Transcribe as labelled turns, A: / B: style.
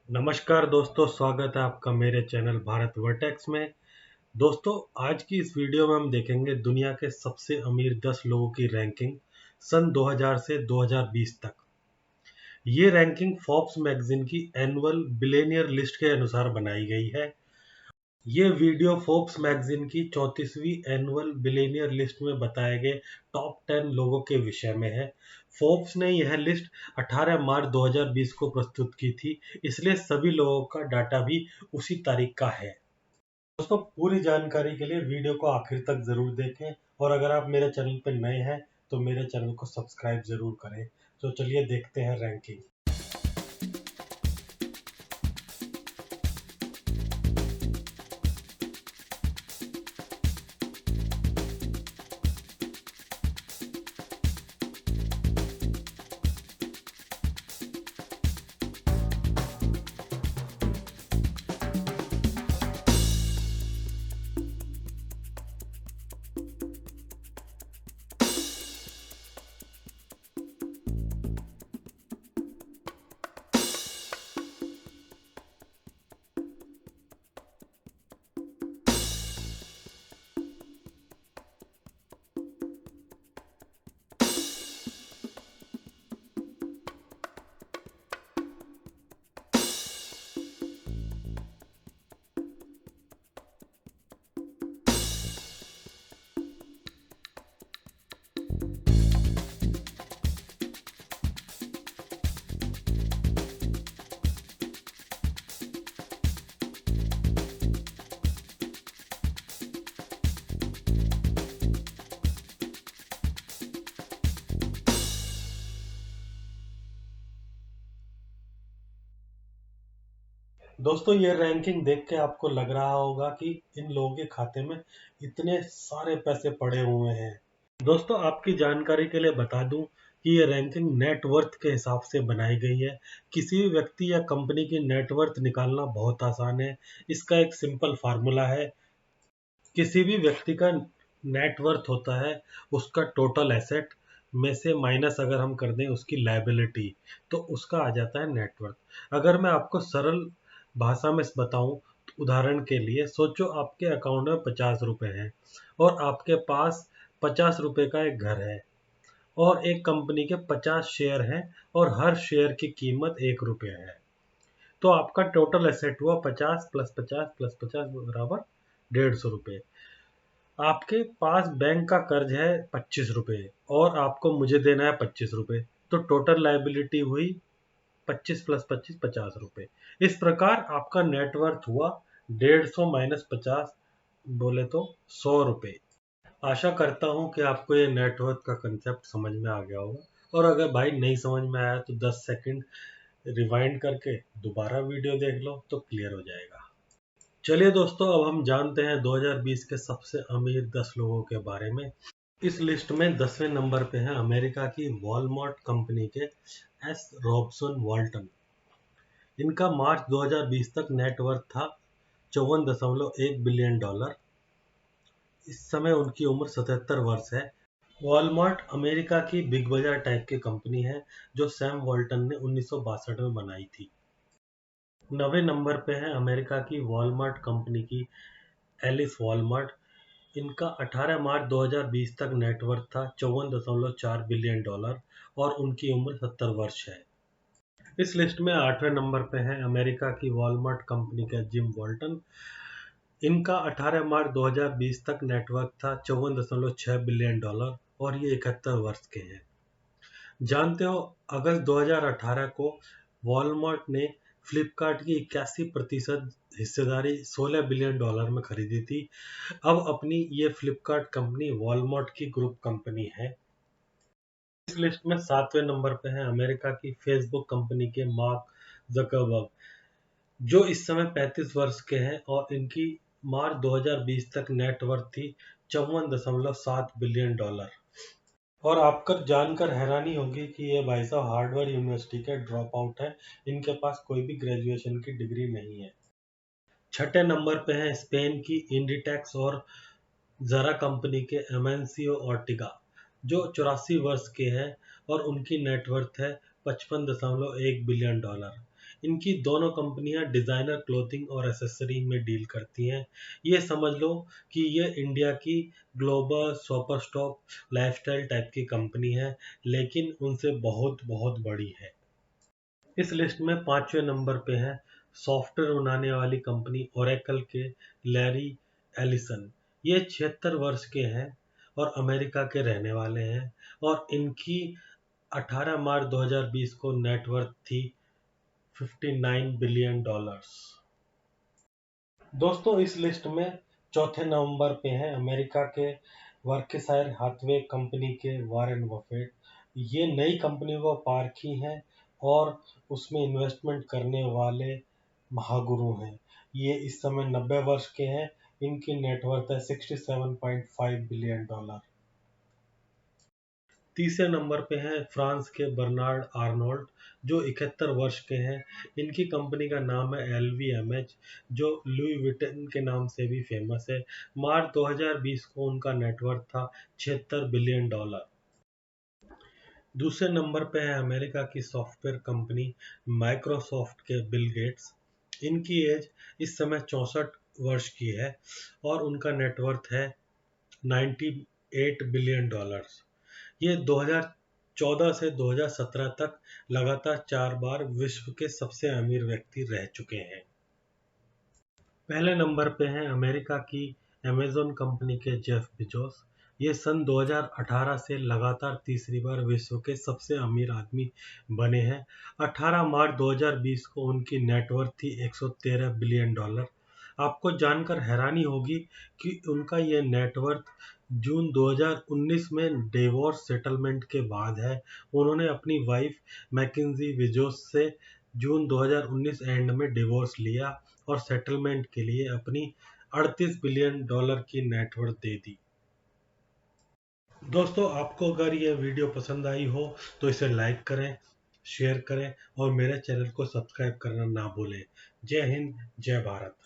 A: नमस्कार दोस्तों, स्वागत है आपका मेरे चैनल भारत वर्टेक्स में। दोस्तों, आज की इस वीडियो में हम देखेंगे दुनिया के सबसे अमीर 10 लोगों की रैंकिंग सन 2000 से 2020 तक। ये रैंकिंग फोर्ब्स मैगजीन की एनुअल बिलियनियर लिस्ट के अनुसार बनाई गई है। ये वीडियो फोर्ब्स मैगजीन की 34वीं एनुअल बिलियनियर लिस्ट में बताए गए टॉप 10 लोगों के विषय में है। फोर्ब्स ने यह लिस्ट 18 मार्च 2020 को प्रस्तुत की थी, इसलिए सभी लोगों का डाटा भी उसी तारीख का है। दोस्तों, पूरी जानकारी के लिए वीडियो को आखिर तक जरूर देखें और अगर आप मेरे चैनल पर नए हैं तो मेरे चैनल को सब्सक्राइब जरूर करें। तो चलिए देखते हैं रैंकिंग। दोस्तों, ये रैंकिंग देख के आपको लग रहा होगा कि इन लोगों के खाते में इतने सारे पैसे पड़े हुए हैं। दोस्तों, आपकी जानकारी के लिए बता दूं कि ये रैंकिंग नेटवर्थ के हिसाब से बनाई गई है। किसी भी व्यक्ति या कंपनी की नेटवर्थ निकालना बहुत आसान है। इसका एक सिंपल फार्मूला है। किसी भी व्यक्ति का नेटवर्थ होता है उसका टोटल एसेट में से माइनस अगर हम कर दें उसकी लायबिलिटी, तो उसका आ जाता है नेटवर्थ। अगर मैं आपको सरल भाषा में बताऊं तो उदाहरण के लिए सोचो आपके अकाउंट में 50 रुपए हैं और आपके पास 50 रुपए का एक घर है और एक कंपनी के 50 शेयर हैं और हर शेयर की कीमत 1 रुपया है। तो आपका टोटल एसेट हुआ 50 प्लस 50 प्लस 50 बराबर 150 रुपये। आपके पास बैंक का कर्ज है 25 रुपये और आपको मुझे देना है 25 रुपये, तो टोटल लाइबिलिटी हुई 25 प्लस 25 50 रुपये। इस प्रकार आपका नेटवर्थ हुआ 150 माइनस 50, बोले तो 100 रुपये। आशा करता हूँ कि आपको ये नेटवर्थ का कंसेप्ट समझ में आ गया होगा और अगर भाई नहीं समझ में आया तो 10 सेकंड रिवाइंड करके दोबारा वीडियो देख लो तो क्लियर हो जाएगा। चलिए दोस्तों, अब हम जानते हैं 2020 के सबसे अमीर 10 लोगों के बारे में। इस लिस्ट में 10वें नंबर पे है अमेरिका की वॉलमार्ट कंपनी के एस रॉबसन वॉल्टन। इनका मार्च 2020 तक नेटवर्थ था 54.1 बिलियन डॉलर। इस समय उनकी उम्र 77 वर्ष है। वॉलमार्ट अमेरिका की बिग बाजार टाइप की कंपनी है जो सैम वॉल्टन ने 1962 में बनाई थी। 9वें नंबर पे है अमेरिका की वॉलमार्ट कंपनी की एलिस वॉलमार्ट। इनका 18 मार्च 2020 तक नेटवर्थ था 54.4 बिलियन डॉलर और उनकी उम्र 70 वर्ष है। इस लिस्ट में 8वें नंबर पे है अमेरिका की वॉलमार्ट कंपनी का जिम वॉल्टन। इनका 18 मार्च 2020 तक नेटवर्थ था 54.6 बिलियन डॉलर और ये 71 वर्ष के हैं। जानते हो, अगस्त 2018 को वॉलमार्ट ने फ्लिपकार्ट की 81% हिस्सेदारी 16 बिलियन डॉलर में खरीदी थी। अब अपनी ये फ्लिपकार्ट कंपनी वॉलमार्ट की ग्रुप कंपनी है। इस लिस्ट में 7वें नंबर पे है अमेरिका की फेसबुक कंपनी के मार्क जकरबर्ग, जो इस समय 35 वर्ष के हैं और इनकी मार्च 2020 तक नेटवर्थ थी 54.7 बिलियन डॉलर। और आपको जानकर हैरानी होगी कि ये भाई साहब हार्वर्ड यूनिवर्सिटी के ड्रॉप आउट है। इनके पास कोई भी ग्रेजुएशन की डिग्री नहीं है। छठे नंबर पे है स्पेन की इंडिटेक्स और जरा कंपनी के एमेंसियो ऑर्टिगा, जो 84 वर्ष के हैं और उनकी नेटवर्थ है 55.1 बिलियन डॉलर। इनकी दोनों कंपनियां डिजाइनर क्लोथिंग और एसेसरी में डील करती हैं। ये समझ लो कि ये इंडिया की global super stock lifestyle type की कंपनी है, लेकिन उनसे बहुत बहुत बड़ी है। इस लिस्ट में 5वें नंबर पे है सॉफ्टवेयर बनाने वाली कंपनी ओरेकल के लैरी एलिसन। ये 76 वर्ष के हैं और अमेरिका के रहने वाले हैं, और इनकी 18 मार्च 2020 को नेटवर्थ थी $59 बिलियन। दोस्तों इस लिस्ट में चौथे नंबर पे हैं अमेरिका के वर्कशायर हाथवे कंपनी के वॉरेन बफेट। ये नई कंपनी को पारखी हैं और उसमें इन्वेस्टमेंट करने वाले महागुरु हैं। ये इस समय 90 वर्ष के हैं। इनकी नेटवर्थ है $67.5 बिलियन। तीसरे नंबर पे हैं फ्रांस के बर्नार्ड आर्नोल्ड, जो 71 वर्ष के हैं। इनकी कंपनी का नाम है LVMH, जो लुई विटन के नाम से भी फेमस है। मार्च 2020 को उनका नेटवर्थ था $76 बिलियन। दूसरे नंबर पे है अमेरिका की सॉफ्टवेयर कंपनी माइक्रोसॉफ्ट के बिल गेट्स। इनकी एज इस समय 64 वर्ष की है और उनका नेटवर्थ है $98 बिलियन। ये 2014 से 2017 तक लगातार 4 बार विश्व के सबसे अमीर व्यक्ति रह चुके हैं। पहले नंबर पे हैं अमेरिका की अमेज़न कंपनी के जेफ बेजोस। ये सन 2018 से लगातार तीसरी बार विश्व के सबसे अमीर आदमी बने हैं। 18 मार्च 2020 को उनकी नेटवर्थ थी $113 बिलियन। आपको जानकर हैरानी होगी कि उनका ये नेटवर्थ जून 2019 में डिवोर्स सेटलमेंट के बाद है। उन्होंने अपनी वाइफ मैकेंजी बेजोस से जून 2019 एंड में डिवोर्स लिया और सेटलमेंट के लिए अपनी $38 बिलियन की नेटवर्थ दे दी। दोस्तों आपको अगर ये वीडियो पसंद आई हो तो इसे लाइक करें, शेयर करें और मेरे चैनल को सब्सक्राइब करना ना भूलें। जय हिंद, जय भारत।